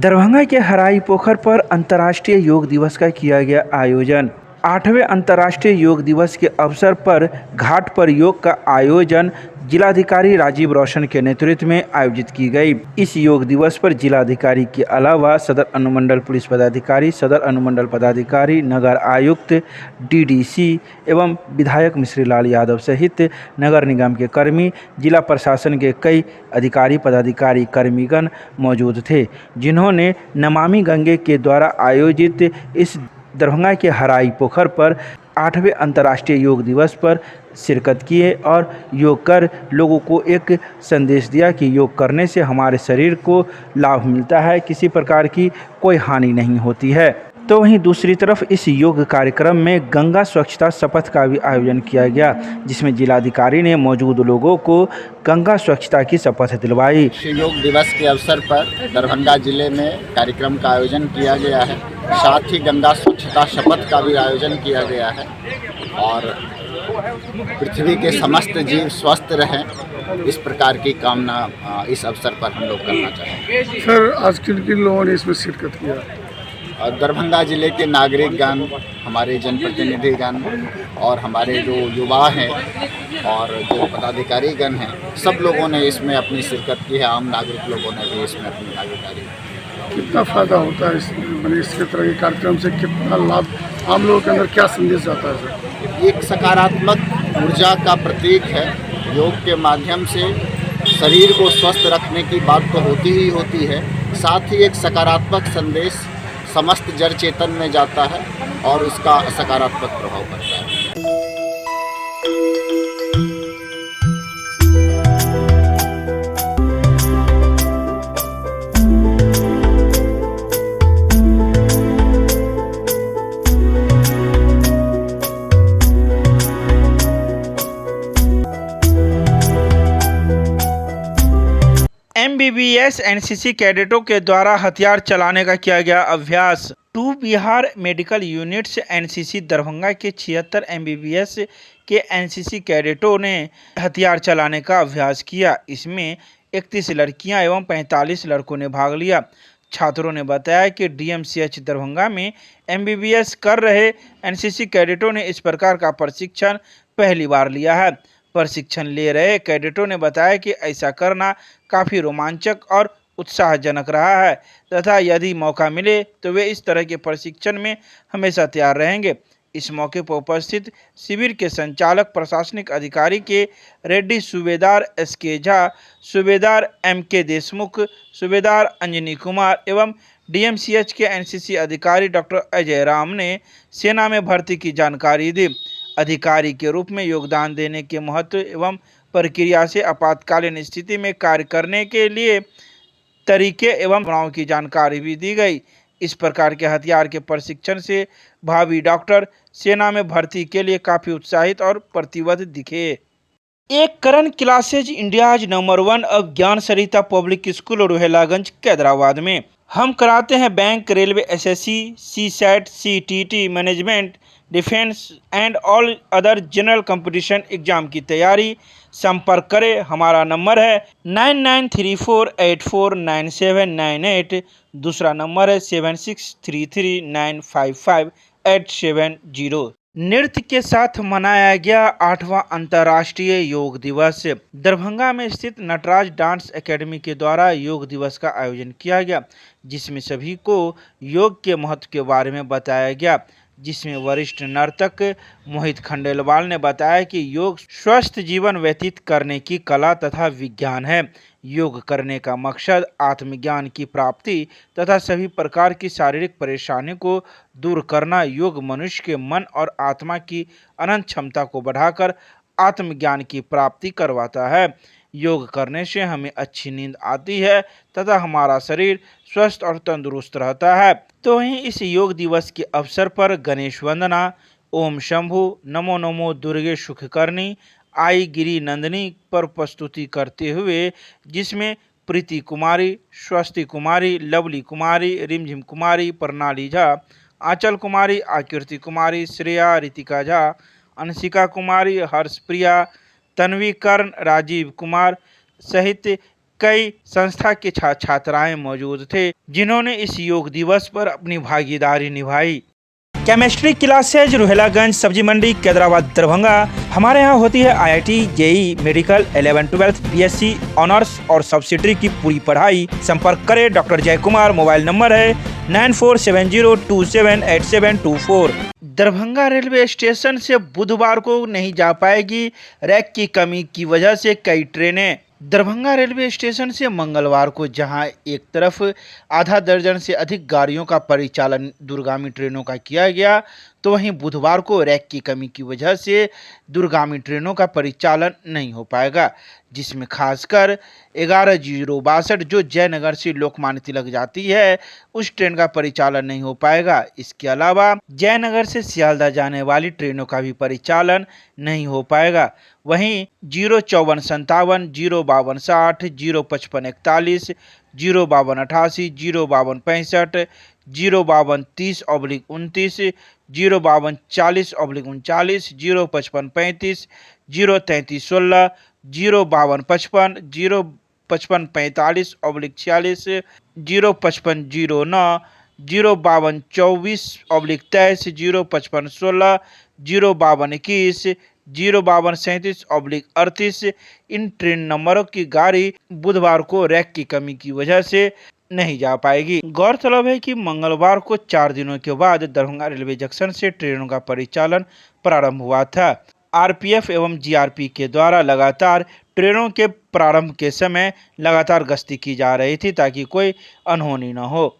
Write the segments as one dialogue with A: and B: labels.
A: दरभंगा के हराई पोखर पर अंतर्राष्ट्रीय योग दिवस का किया गया आयोजन। 8वें अंतर्राष्ट्रीय योग दिवस के अवसर पर घाट पर योग का आयोजन जिलाधिकारी राजीव रोशन के नेतृत्व में आयोजित की गई। इस योग दिवस पर जिलाधिकारी के अलावा सदर अनुमंडल पुलिस पदाधिकारी, सदर अनुमंडल पदाधिकारी, नगर आयुक्त, डीडीसी एवं विधायक मिश्री लाल यादव सहित नगर निगम के कर्मी, जिला प्रशासन के कई अधिकारी, पदाधिकारी, कर्मीगण मौजूद थे, जिन्होंने नमामि गंगे के द्वारा आयोजित इस दरभंगा के हराई पोखर पर 8वें अंतर्राष्ट्रीय योग दिवस पर शिरकत किए और योग कर लोगों को एक संदेश दिया कि योग करने से हमारे शरीर को लाभ मिलता है, किसी प्रकार की कोई हानि नहीं होती है। तो वहीं दूसरी तरफ इस योग कार्यक्रम में गंगा स्वच्छता शपथ का भी आयोजन किया गया, जिसमें जिलाधिकारी ने मौजूद लोगों को गंगा स्वच्छता की शपथ दिलवाई।
B: योग दिवस के अवसर पर दरभंगा जिले में कार्यक्रम का आयोजन किया गया है, साथ ही गंगा स्वच्छता शपथ का भी आयोजन किया गया है और पृथ्वी के समस्त जीव स्वस्थ रहें, इस प्रकार की कामना इस अवसर पर हम लोग करना चाहेंगे।
C: सर, आज किन किन लोगों ने इसमें शिरकत किया?
B: दरभंगा जिले के नागरिकगण, हमारे जनप्रतिनिधिगण और हमारे जो युवा हैं और जो पदाधिकारीगण हैं, सब लोगों ने इसमें अपनी शिरकत की है। आम नागरिक लोगों ने भी इसमें अपनी भागीदारी की।
C: कितना फ़ायदा होता है इसके तरह के कार्यक्रम से? कितना लाभ आम लोगों के अंदर, क्या संदेश जाता है सर?
B: एक सकारात्मक ऊर्जा का प्रतीक है। योग के माध्यम से शरीर को स्वस्थ रखने की बात तो होती ही होती है, साथ ही एक सकारात्मक संदेश समस्त जड़ चेतन में जाता है और उसका सकारात्मक प्रभाव पड़ता है।
A: MBBS एनसीसी कैडेटों के द्वारा हथियार चलाने का किया गया अभ्यास। 2 Bihar medical units NCC Darbhanga के 76 MBBS के एनसीसी कैडेटों ने हथियार चलाने का अभ्यास किया। इसमें 31 लड़कियां एवं 45 लड़कों ने भाग लिया। छात्रों ने बताया कि DMCH दरभंगा में MBBS कर रहे एनसीसी कैडेटों ने इस प्रकार का प्रशिक्षण पहली बार लिया है। प्रशिक्षण ले रहे कैडेटों ने बताया कि ऐसा करना काफ़ी रोमांचक और उत्साहजनक रहा है तथा यदि मौका मिले तो वे इस तरह के प्रशिक्षण में हमेशा तैयार रहेंगे। इस मौके पर उपस्थित शिविर के संचालक प्रशासनिक अधिकारी के रेड्डी, सूबेदार SK झा, सूबेदार MK देशमुख, सूबेदार अंजनी कुमार एवं DMCH के एनसीसी अधिकारी डॉक्टर अजय राम ने सेना में भर्ती की जानकारी दी। अधिकारी के रूप में योगदान देने के महत्व एवं प्रक्रिया से आपातकालीन स्थिति में कार्य करने के लिए तरीके एवं भावनाओं की जानकारी भी दी गई। इस प्रकार के हथियार के प्रशिक्षण से भावी डॉक्टर सेना में भर्ती के लिए काफ़ी उत्साहित और प्रतिबद्ध दिखे। एक करण क्लासेज इंडियाज नंबर 1 ऑफ ज्ञान सरिता पब्लिक स्कूल रोहेलागंज कैदराबाद में हम कराते हैं bank, railway, SSC, CSAT, CTT, management, defence and all other general competition exam की तैयारी। संपर्क करें, हमारा नंबर है 9934849798, दूसरा नंबर है 7633955870। नृत्य के साथ मनाया गया 8वां अंतर्राष्ट्रीय योग दिवस। दरभंगा में स्थित नटराज डांस एकेडमी के द्वारा योग दिवस का आयोजन किया गया, जिसमें सभी को योग के महत्व के बारे में बताया गया। जिसमें वरिष्ठ नर्तक मोहित खंडेलवाल ने बताया कि योग स्वस्थ जीवन व्यतीत करने की कला तथा विज्ञान है। योग करने का मकसद आत्मज्ञान की प्राप्ति तथा सभी प्रकार की शारीरिक परेशानी को दूर करना। योग मनुष्य के मन और आत्मा की अनंत क्षमता को बढ़ाकर आत्मज्ञान की प्राप्ति करवाता है। योग करने से हमें अच्छी नींद आती है तथा हमारा शरीर स्वस्थ और तंदुरुस्त रहता है। तो वहीं इस योग दिवस के अवसर पर गणेश वंदना, ओम शंभु, नमो नमो दुर्गे सुखकर्णी, आई गिरी नंदिनी पर प्रस्तुति करते हुए, जिसमें प्रीति कुमारी, स्वस्ति कुमारी, लवली कुमारी, रिमझिम कुमारी, प्रणाली झा, आंचल कुमारी, आकृति कुमारी, श्रेया, रितिका झा, अंशिका कुमारी, हर्षप्रिया, तन्वी कर्ण, राजीव कुमार सहित कई संस्था के छात्राएं मौजूद थे जिन्होंने इस योग दिवस पर अपनी भागीदारी निभाई। केमिस्ट्री क्लासेज रोहिलागंज सब्जी मंडी कैदराबाद दरभंगा। हमारे यहाँ होती है IIT JEE medical 11-12 BSc honours और सब्सिडरी की पूरी पढ़ाई। संपर्क करें डॉक्टर जय कुमार। मोबाइल नंबर है 9470278724। दरभंगा रेलवे स्टेशन से बुधवार को नहीं जा पाएगी। रैक की कमी की वजह से कई ट्रेनें। दरभंगा रेलवे स्टेशन से मंगलवार को जहां एक तरफ आधा दर्जन से अधिक गाड़ियों का परिचालन दूरगामी ट्रेनों का किया गया, तो वहीं बुधवार को रैक की कमी की वजह से दूरगामी ट्रेनों का परिचालन नहीं हो पाएगा, जिसमें खासकर 11:62 जो जयनगर से लोकमान्य तिलक जाती है उस ट्रेन का परिचालन नहीं हो पाएगा। इसके अलावा जयनगर से सियालदह जाने वाली ट्रेनों का भी परिचालन नहीं हो पाएगा। वहीं 05457, 05260, 05541, 05288, 05265, 05230/29, 05240/39, 05535, 03316, 05255, 05545/46, 05509, 05224/23, 05516, 05221, 05237/38 इन ट्रेन नंबरों की गाड़ी बुधवार को रैक की कमी की वजह से नहीं जा पाएगी। गौरतलब है कि मंगलवार को 4 दिनों के बाद दरभंगा रेलवे जंक्शन से ट्रेनों का परिचालन प्रारंभ हुआ था। RPF एवं GRP के द्वारा लगातार ट्रेनों के प्रारंभ के समय लगातार गश्ती की जा रही थी ताकि कोई अनहोनी न हो।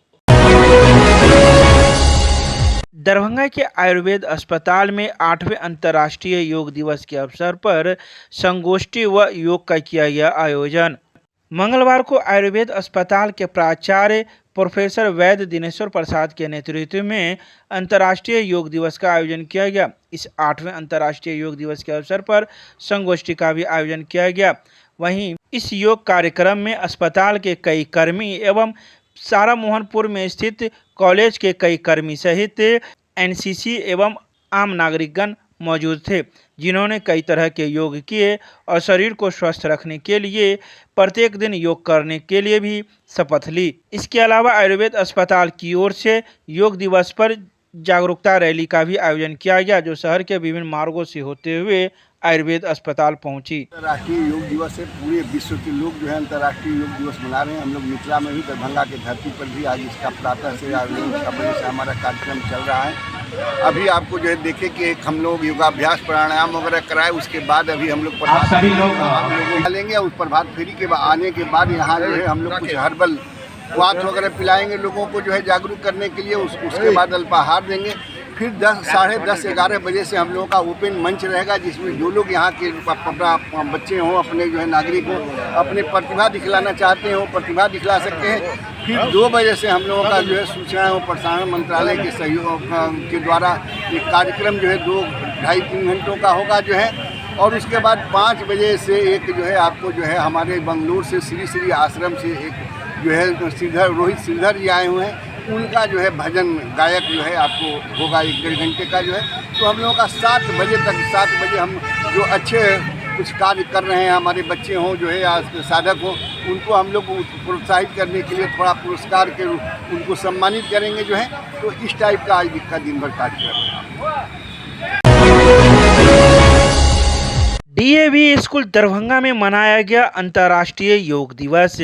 A: दरभंगा के आयुर्वेद अस्पताल में 8वें अंतर्राष्ट्रीय योग दिवस के अवसर पर संगोष्ठी व योग का किया गया आयोजन। मंगलवार को आयुर्वेद अस्पताल के प्राचार्य प्रोफेसर वैद्य दिनेश्वर प्रसाद के नेतृत्व में अंतर्राष्ट्रीय योग दिवस का आयोजन किया गया। इस 8वें अंतर्राष्ट्रीय योग दिवस के अवसर पर संगोष्ठी का भी आयोजन किया गया। वहीं इस योग कार्यक्रम में अस्पताल के कई कर्मी एवं सारा मोहनपुर में स्थित कॉलेज के कई कर्मी सहित NCC एवं आम नागरिकगण मौजूद थे, जिन्होंने कई तरह के योग किए और शरीर को स्वस्थ रखने के लिए प्रत्येक दिन योग करने के लिए भी शपथ ली। इसके अलावा आयुर्वेद अस्पताल की ओर से योग दिवस पर जागरूकता रैली का भी आयोजन किया गया, जो शहर के विभिन्न मार्गों से होते हुए आयुर्वेद अस्पताल पहुंची।
D: अंतर्राष्ट्रीय योग दिवस है। पूरे विश्व के लोग जो है अंतर्राष्ट्रीय योग दिवस मना रहे हैं। हम लोग मिथिला में भी दरभंगा के धरती पर भी आज इसका प्रातः से बजे से हमारा कार्यक्रम चल रहा है। अभी आपको जो है देखे कि एक हम लोग योगाभ्यास प्राणायाम वगैरह कराए, उसके बाद अभी हम लोग प्रभात लेंगे। उस प्रभात फेरी के आने के बाद यहाँ जो है हम लोग कुछ हर्बल वात वगैरह पिलाएंगे लोगों को जो है जागरूक करने के लिए। उसके बाद अल्पाहार देंगे। फिर 10, साढ़े 10, 11 बजे से हम लोगों का ओपन मंच रहेगा, जिसमें जो लोग यहाँ के बच्चे हों, अपने जो है नागरिक हों, अपने प्रतिभा दिखलाना चाहते हो प्रतिभा दिखला सकते हैं। फिर 2 बजे से हम लोगों का जो है सूचना एवं प्रसारण मंत्रालय के सहयोग के द्वारा एक कार्यक्रम जो है 2-2.5-3 घंटों का होगा जो है। और उसके बाद 5 बजे से एक जो है आपको जो है हमारे बंगलोर से श्री आश्रम से एक जो है रोहित श्रीधर जी आए हुए हैं, उनका जो है भजन गायक जो है आपको होगा 1-1.5 घंटे का जो है। तो हम लोगों का 7 बजे तक 7 बजे हम जो अच्छे कुछ कार्य कर रहे हैं, हमारे बच्चे हों जो है आज साधक हों, उनको हम लोग प्रोत्साहित करने के लिए थोड़ा पुरस्कार के उनको सम्मानित करेंगे जो है। तो इस टाइप का आज का दिन भर कार्यक्रम है।
A: DAV स्कूल दरभंगा में मनाया गया अंतर्राष्ट्रीय योग दिवस।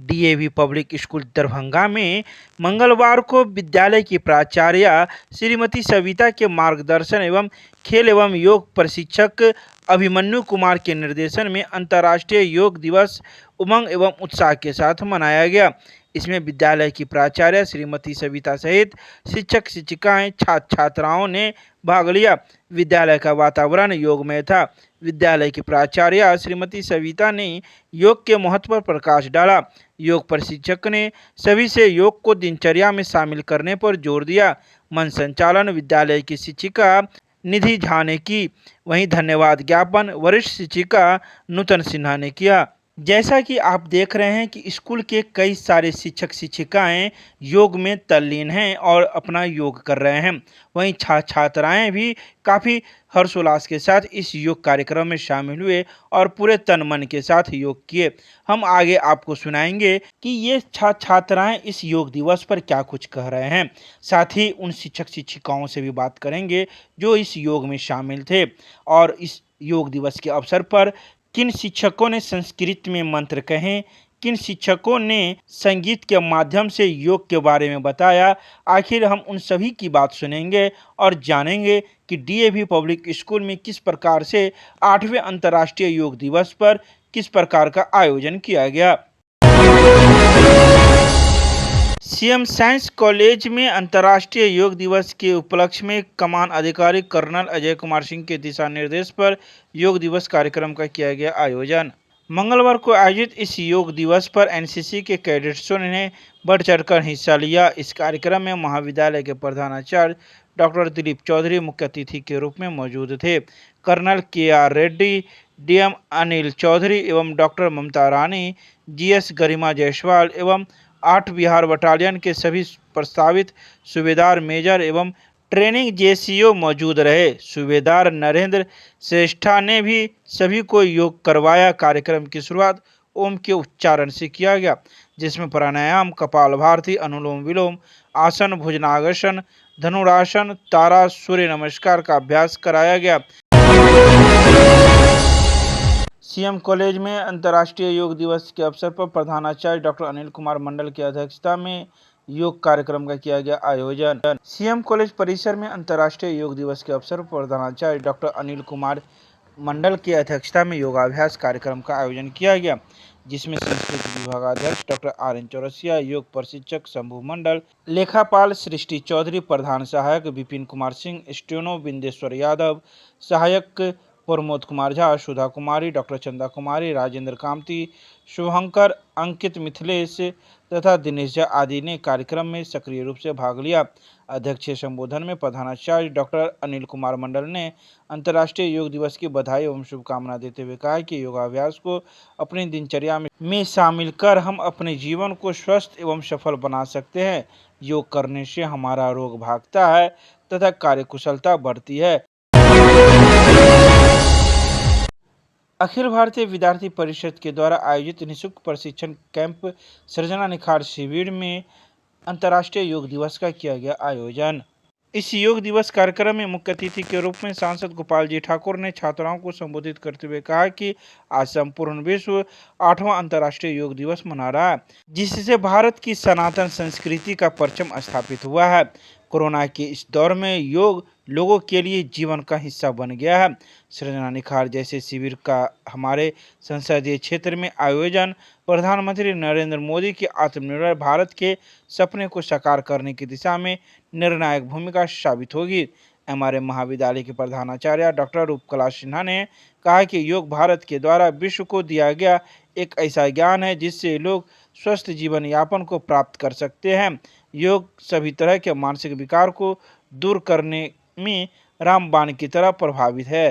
A: DAV पब्लिक स्कूल दरभंगा में मंगलवार को विद्यालय की प्राचार्य श्रीमती सविता के मार्गदर्शन एवं खेल एवं योग प्रशिक्षक अभिमन्यु कुमार के निर्देशन में अंतर्राष्ट्रीय योग दिवस उमंग एवं उत्साह के साथ मनाया गया। इसमें विद्यालय की प्राचार्य श्रीमती सविता सहित शिक्षक शिक्षिकाएं छात्र छात्राओं ने भाग लिया। विद्यालय का वातावरण योगमय था। विद्यालय की प्राचार्य श्रीमती सविता ने योग के महत्व पर प्रकाश डाला। योग प्रशिक्षक ने सभी से योग को दिनचर्या में शामिल करने पर जोर दिया। मंच संचालन विद्यालय की शिक्षिका निधि झा ने की। वहीं धन्यवाद ज्ञापन वरिष्ठ शिक्षिका नूतन सिन्हा ने किया। जैसा कि आप देख रहे हैं कि स्कूल के कई सारे शिक्षक शिक्षिकाएं योग में तल्लीन हैं और अपना योग कर रहे हैं। वहीं छात्राएं भी काफ़ी हर्षोल्लास के साथ इस योग कार्यक्रम में शामिल हुए और पूरे तन मन के साथ योग किए। हम आगे आपको सुनाएंगे कि ये छात्राएं इस योग दिवस पर क्या कुछ कह रहे हैं। साथ ही उन शिक्षक शिक्षिकाओं से भी बात करेंगे जो इस योग में शामिल थे और इस योग दिवस के अवसर पर किन शिक्षकों ने संस्कृत में मंत्र कहे, किन शिक्षकों ने संगीत के माध्यम से योग के बारे में बताया। आखिर हम उन सभी की बात सुनेंगे और जानेंगे कि डीएवी पब्लिक स्कूल में किस प्रकार से 8वें अंतर्राष्ट्रीय योग दिवस पर किस प्रकार का आयोजन किया गया। सीएम साइंस कॉलेज में अंतर्राष्ट्रीय योग दिवस के उपलक्ष्य में कमान अधिकारी कर्नल अजय कुमार सिंह के दिशा निर्देश पर योग दिवस कार्यक्रम का किया गया आयोजन। मंगलवार को आयोजित इस योग दिवस पर एनसीसी के कैडेट्सों ने बढ़ चढ़कर हिस्सा लिया। इस कार्यक्रम में महाविद्यालय के प्रधानाचार्य डॉक्टर दिलीप चौधरी मुख्य अतिथि के रूप में मौजूद थे। Colonel KR Reddy, DM Anil Chaudhary एवं डॉक्टर ममता रानी, GS गरिमा जायसवाल एवं 8 बिहार बटालियन के सभी प्रस्तावित सूबेदार मेजर एवं ट्रेनिंग JCO मौजूद रहे। सूबेदार नरेंद्र श्रेष्ठा ने भी सभी को योग करवाया। कार्यक्रम की शुरुआत ओम के उच्चारण से किया गया, जिसमें प्राणायाम, कपालभाति, अनुलोम विलोम, आसन, भुजंगासन, धनुरासन, तारा, सूर्य नमस्कार का अभ्यास कराया गया। सीएम कॉलेज में अंतर्राष्ट्रीय योग दिवस के अवसर पर प्रधानाचार्य डॉक्टर अनिल कुमार मंडल की अध्यक्षता में योग कार्यक्रम का किया गया आयोजन। सीएम कॉलेज परिसर में अंतर्राष्ट्रीय योग दिवस के अवसर पर प्रधानाचार्य डॉक्टर अनिल कुमार मंडल की अध्यक्षता में योगाभ्यास कार्यक्रम का आयोजन किया गया, जिसमें संस्कृत विभागाध्यक्ष डॉक्टर RN चौरसिया, योग प्रशिक्षक शंभू मंडल, लेखापाल सृष्टि चौधरी, प्रधान सहायक विपिन कुमार सिंह, स्टेनो बिंदेश्वर यादव, सहायक प्रमोद कुमार झा, सुधा कुमारी, डॉक्टर चंदा कुमारी, राजेंद्र कामती, शुभंकर, अंकित मिथिलेश तथा दिनेश झा आदि ने कार्यक्रम में सक्रिय रूप से भाग लिया। अध्यक्षीय संबोधन में प्रधानाचार्य डॉक्टर अनिल कुमार मंडल ने अंतर्राष्ट्रीय योग दिवस की बधाई एवं शुभकामना देते हुए कहा कि योगाभ्यास को अपनी दिनचर्या में शामिल कर हम अपने जीवन को स्वस्थ एवं सफल बना सकते हैं। योग करने से हमारा रोग भागता है तथा कार्यकुशलता बढ़ती है। अखिल भारतीय विद्यार्थी परिषद के द्वारा आयोजित निःशुल्क प्रशिक्षण कैंप सृजना निखार शिविर में अंतर्राष्ट्रीय योग दिवस का किया गया आयोजन। इस योग दिवस कार्यक्रम में मुख्य अतिथि के रूप में सांसद गोपाल जी ठाकुर ने छात्राओं को संबोधित करते हुए कहा कि आज संपूर्ण विश्व 8वां अंतर्राष्ट्रीय योग दिवस मना रहा है, जिससे भारत की सनातन संस्कृति का परचम स्थापित हुआ है। कोरोना के इस दौर में योग लोगों के लिए जीवन का हिस्सा बन गया है। सृजना निखार जैसे शिविर का हमारे संसदीय क्षेत्र में आयोजन प्रधानमंत्री नरेंद्र मोदी के आत्मनिर्भर भारत के सपने को साकार करने की दिशा में निर्णायक भूमिका साबित होगी। हमारे महाविद्यालय के प्रधानाचार्य डॉक्टर रूपकला सिन्हा ने कहा कि योग भारत के द्वारा विश्व को दिया गया एक ऐसा ज्ञान है जिससे लोग स्वस्थ जीवन यापन को प्राप्त कर सकते हैं। योग सभी तरह के मानसिक विकार को दूर करने में रामबाण की तरह प्रभावित है।